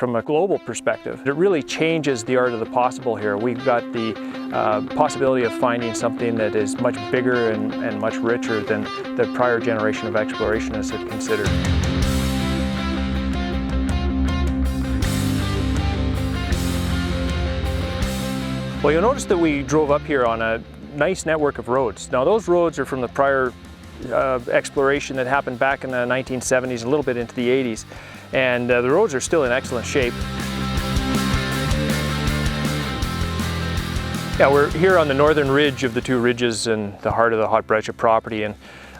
from a global perspective. It really changes the art of the possible here. We've got the possibility of finding something that is much bigger and much richer than the prior generation of explorationists had considered. Well, you'll notice that we drove up here on a nice network of roads. Now those roads are from the prior exploration that happened back in the 1970s, a little bit into the 80s, and the roads are still in excellent shape. Yeah, we're here on the northern ridge of the two ridges in the heart of the Hot Breccia property, and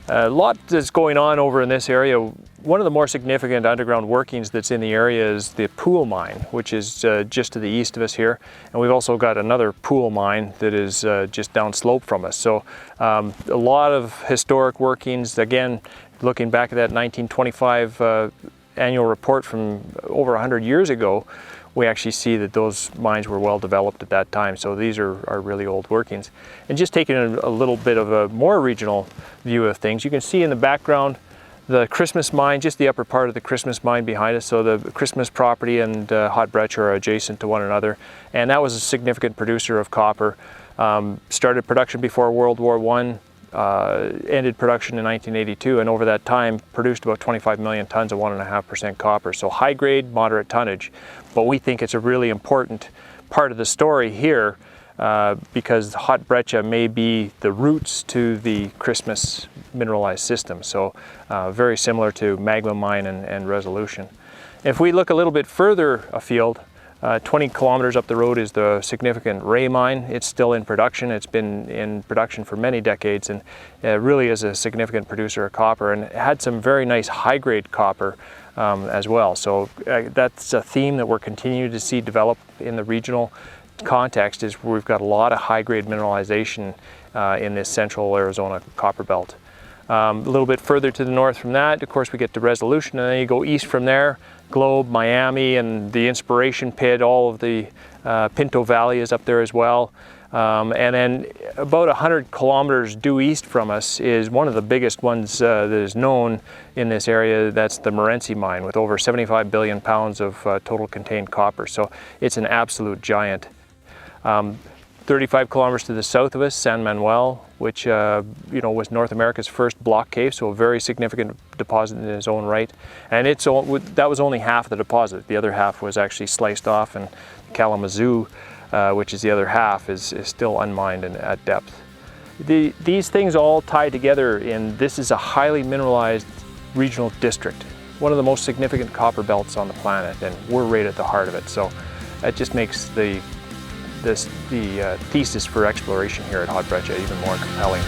a lot is going on over in this area. One of the more significant underground workings that's in the area is the Pool mine, which is just to the east of us here. And we've also got another Pool mine that is just downslope from us. So a lot of historic workings. Again, looking back at that 1925 annual report from over 100 years ago, we actually see that those mines were well developed at that time. So these are really old workings. And just taking a little bit of a more regional view of things, you can see in the background the Christmas mine, just the upper part of the Christmas mine behind us. So the Christmas property and Hot Breccia are adjacent to one another. And that was a significant producer of copper. Started production before World War I. Ended production in 1982, and over that time produced about 25 million tons of 1.5% copper. So high grade, moderate tonnage. But we think it's a really important part of the story here because Hot Breccia may be the roots to the Christmas mineralized system. So very similar to Magma Mine and Resolution. If we look a little bit further afield, 20 kilometers up the road is the significant Ray mine. It's still in production. It's been in production for many decades, and it really is a significant producer of copper, and it had some very nice high-grade copper as well. So that's a theme that we're continuing to see develop in the regional context, is we've got a lot of high-grade mineralization in this central Arizona copper belt. A little bit further to the north from that, of course, we get to Resolution, and then you go east from there, Globe, Miami, and the Inspiration Pit. All of the Pinto Valley is up there as well. And then about 100 kilometers due east from us is one of the biggest ones that is known in this area. That's the Morenci mine, with over 75 billion pounds of total contained copper. So it's an absolute giant. 35 kilometers to the south of us, San Manuel, which was North America's first block cave, so a very significant deposit in its own right. And that was only half the deposit. The other half was actually sliced off, and Kalamazoo, which is the other half, is still unmined and at depth. These things all tie together in this is a highly mineralized regional district, one of the most significant copper belts on the planet, and we're right at the heart of it. So that just makes the thesis for exploration here at Hot Breccia even more compelling.